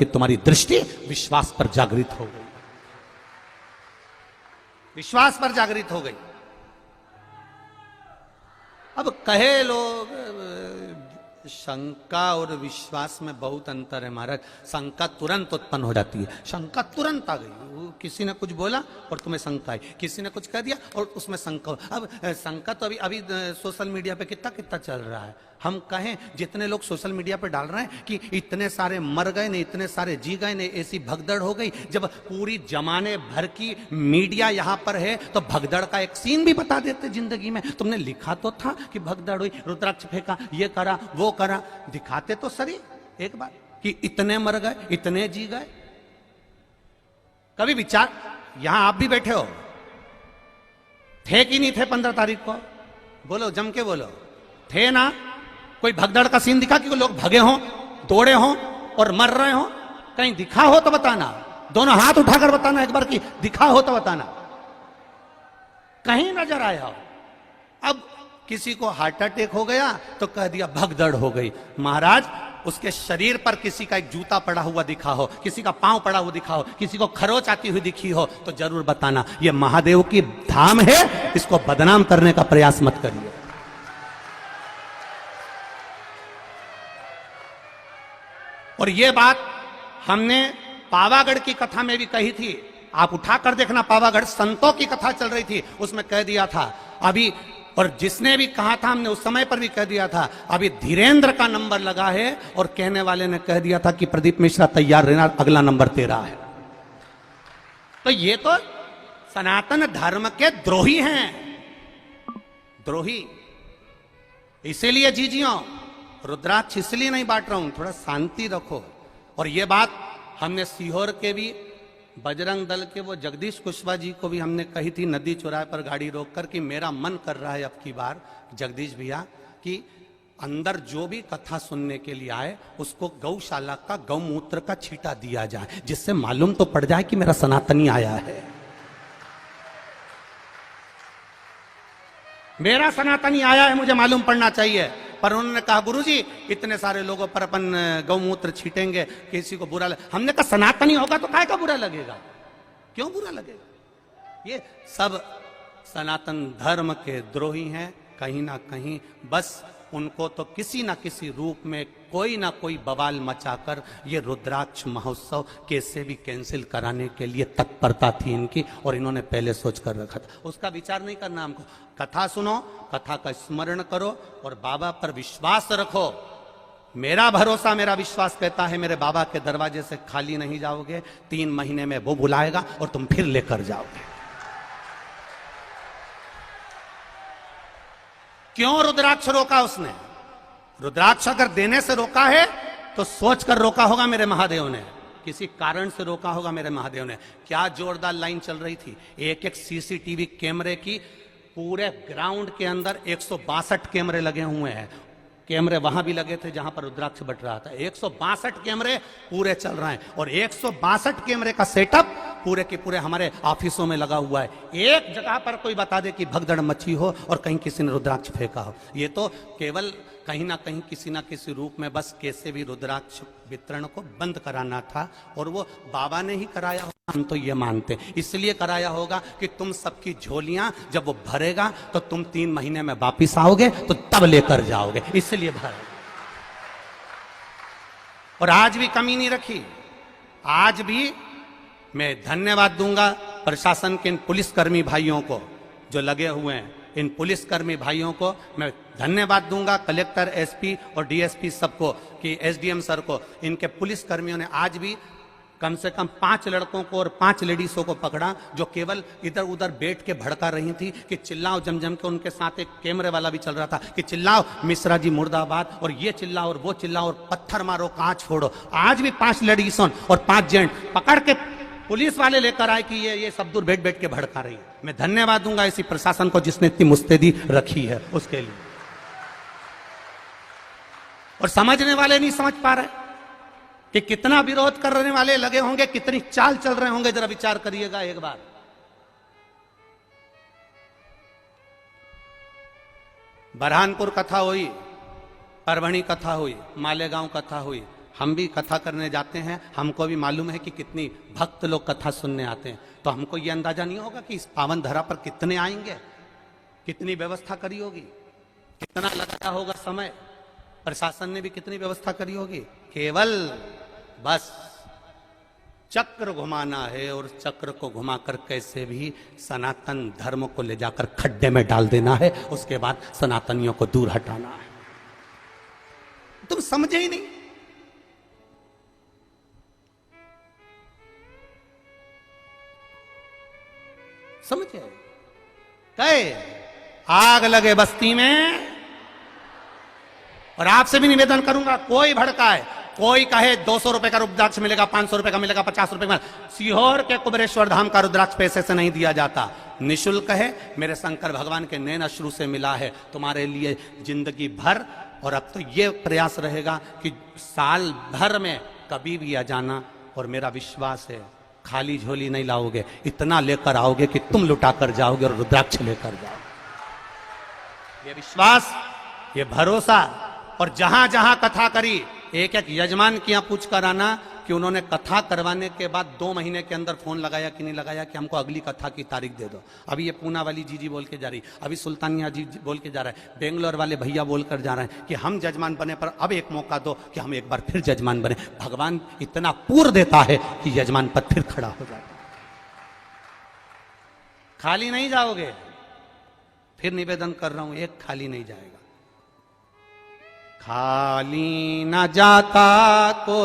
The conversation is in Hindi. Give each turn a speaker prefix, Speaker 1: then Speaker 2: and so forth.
Speaker 1: कि तुम्हारी दृष्टि विश्वास पर जागृत हो गई, विश्वास पर जागृत हो गई। अब कहे लोग शंका और विश्वास में बहुत अंतर है महाराज। शंका तुरंत उत्पन्न हो जाती है, शंका तुरंत आ गई, किसी ने कुछ बोला और तुम्हें शंका आई, किसी ने कुछ कह दिया और उसमें शंका। अब शंका तो अभी अभी सोशल मीडिया पे कितना कितना चल रहा है। हम कहें जितने लोग सोशल मीडिया पे डाल रहे हैं कि इतने सारे मर गए ने, इतने सारे जी गए ने, ऐसी भगदड़ हो गई, जब पूरी जमाने भर की मीडिया यहां पर है तो भगदड़ का एक सीन भी बता देते जिंदगी में। तुमने लिखा तो था कि भगदड़ हुई, रुद्राक्ष फेंका, ये करा वो करा, दिखाते तो सही एक बार कि इतने मर गए, इतने जी गए। कभी विचार, यहां आप भी बैठे हो, थे कि नहीं थे 15 तारीख को? बोलो, जम के बोलो, थे ना? कोई भगदड़ का सीन दिखा कि लोग भगे हों, दौड़े हों और मर रहे हों? कहीं दिखा हो तो बताना, दोनों हाथ उठाकर बताना एक बार कि दिखा हो तो बताना, कहीं नजर आया हो। अब किसी को हार्ट अटैक हो गया तो कह दिया भगदड़ हो गई। महाराज, उसके शरीर पर किसी का एक जूता पड़ा हुआ दिखा हो, किसी का पांव पड़ा हुआ दिखा हो, किसी को खरोच आती हुई दिखी हो तो जरूर बताना। यह महादेव की धाम है, इसको बदनाम करने का प्रयास मत करिए। और यह बात हमने पावागढ़ की कथा में भी कही थी, आप उठाकर देखना, पावागढ़ संतों की कथा चल रही थी, उसमें कह दिया था अभी, और जिसने भी कहा था हमने उस समय पर भी कह दिया था, अभी धीरेन्द्र का नंबर लगा है और कहने वाले ने कह दिया था कि प्रदीप मिश्रा तैयार रहना, अगला नंबर तेरा है। तो ये तो सनातन धर्म के द्रोही हैं, द्रोही। इसीलिए जीजियो, रुद्राक्ष इसलिए नहीं बांट रहा हूं, थोड़ा शांति रखो। और ये बात हमने सीहोर के भी बजरंग दल के वो जगदीश कुशवाहा जी को भी हमने कही थी नदी चौराहे पर गाड़ी रोककर कि मेरा मन कर रहा है अब की बार जगदीश भैया कि अंदर जो भी कथा सुनने के लिए आए उसको गौशाला का गौमूत्र का छींटा दिया जाए, जिससे मालूम तो पड़ जाए कि मेरा सनातनी आया है, मेरा सनातनी आया है, मुझे मालूम पड़ना चाहिए। पर उन्होंने कहा गुरुजी इतने सारे लोगों पर अपन गौमूत्र छीटेंगे, किसी को बुरा लगे। हमने कहा सनातनी होगा तो काहे का बुरा लगेगा, क्यों बुरा लगेगा? ये सब सनातन धर्म के द्रोही हैं कहीं ना कहीं। बस उनको तो किसी ना किसी रूप में कोई ना कोई बवाल मचाकर ये रुद्राक्ष महोत्सव कैसे भी कैंसिल कराने के लिए तत्परता थी इनकी, और इन्होंने पहले सोच कर रखा था। उसका विचार नहीं करना हमको। कथा सुनो, कथा का स्मरण करो और बाबा पर विश्वास रखो। मेरा भरोसा, मेरा विश्वास कहता है मेरे बाबा के दरवाजे से खाली नहीं जाओगे। 3 महीने में वो बुलाएगा और तुम फिर लेकर जाओगे। क्यों रुद्राक्ष रोका उसने? रुद्राक्ष अगर देने से रोका है तो सोच कर रोका होगा मेरे महादेव ने, किसी कारण से रोका होगा मेरे महादेव ने। क्या जोरदार लाइन चल रही थी, एक एक सीसीटीवी कैमरे की, पूरे ग्राउंड के अंदर 162 कैमरे लगे हुए हैं। कैमरे वहां भी लगे थे जहां पर रुद्राक्ष बट रहा था। 162 कैमरे पूरे चल रहे हैं और 162 कैमरे का सेटअप पूरे के पूरे हमारे ऑफिसों में लगा हुआ है। एक जगह पर कोई बता दे कि भगदड़ मची हो और कहीं किसी ने रुद्राक्ष फेंका हो, ये तो केवल कहीं ना कहीं किसी ना किसी रूप में बस कैसे भी रुद्राक्ष वितरण को बंद कराना था। और वो बाबा ने ही कराया होगा, हम तो ये मानते, इसलिए कराया होगा कि तुम सबकी झोलियां जब वो भरेगा तो तुम 3 महीने में वापिस आओगे तो तब लेकर जाओगे, इसलिए भरेगा। और आज भी कमी नहीं रखी। आज भी मैं धन्यवाद दूंगा प्रशासन के इन पुलिसकर्मी भाइयों को जो लगे हुए हैं, इन पुलिसकर्मी भाइयों को मैं धन्यवाद दूंगा, कलेक्टर, एसपी और डीएसपी सबको, कि एसडीएम सर को। इनके पुलिसकर्मियों ने आज भी कम से कम 5 लड़कों को और 5 लेडीजों को पकड़ा जो केवल इधर उधर बैठ के भड़का रही थी कि चिल्लाओ जमजम के। उनके साथ एक कैमरे वाला भी चल रहा था कि चिल्लाओ मिश्रा जी मुर्दाबाद, और ये चिल्लाओ और वो चिल्लाओ और पत्थर मारो, कांच फोड़ो। आज भी 5 लेडीजों और 5 जेंट पकड़ के पुलिस वाले लेकर आए कि ये सब दूर बैठ बैठ के भड़का रही है। मैं धन्यवाद दूंगा इसी प्रशासन को जिसने इतनी मुस्तैदी रखी है उसके लिए। और समझने वाले नहीं समझ पा रहे कि कितना विरोध करने वाले लगे होंगे, कितनी चाल चल रहे होंगे, जरा विचार करिएगा एक बार। बरहानपुर कथा हुई, परभणी कथा हुई, मालेगांव कथा हुई, हम भी कथा करने जाते हैं, हमको भी मालूम है कि कितनी भक्त लोग कथा सुनने आते हैं, तो हमको ये अंदाजा नहीं होगा कि इस पावन धरा पर कितने आएंगे, कितनी व्यवस्था करी होगी, कितना लगाया होगा समय, प्रशासन ने भी कितनी व्यवस्था करी होगी। केवल बस चक्र घुमाना है और चक्र को घुमाकर कैसे भी सनातन धर्म को ले जाकर खड्डे में डाल देना है, उसके बाद सनातनियों को दूर हटाना है। तुम समझे ही नहीं। समझे? कहे आग लगे बस्ती में। और आपसे भी निवेदन करूंगा, कोई भड़काए, कोई कहे 200 रुपए का रुद्राक्ष मिलेगा, 500 रुपए का मिलेगा, 50 रुपए का, सीहोर के कुबेरेश्वर धाम का रुद्राक्ष पैसे से नहीं दिया जाता, निशुल्क है, मेरे शंकर भगवान के नैन अश्रु से मिला है तुम्हारे लिए जिंदगी भर। और अब तो ये प्रयास रहेगा कि साल भर में कभी भी आ जाना, और मेरा विश्वास है खाली झोली नहीं लाओगे, इतना लेकर आओगे कि तुम लुटा कर जाओगे और रुद्राक्ष लेकर जाओगे। ये विश्वास, ये भरोसा। और जहां जहां कथा करी, एक एक यजमान की यहां पूछ कर आना कि उन्होंने कथा करवाने के बाद 2 महीने के अंदर फोन लगाया कि नहीं लगाया कि हमको अगली कथा की तारीख दे दो। अभी ये पूना वाली जीजी बोल के जा रही, अभी सुल्तानिया जी बोल के जा रहा है, बेंगलोर वाले भैया बोल कर जा रहे हैं कि हम जजमान बने पर अब एक मौका दो कि हम एक बार फिर जजमान बने। भगवान इतना पूर्ण देता है कि यजमान पद फिर खड़ा हो जाता है। खाली नहीं जाओगे, फिर निवेदन कर रहा हूं, एक खाली नहीं जाएगा। खाली न जाता को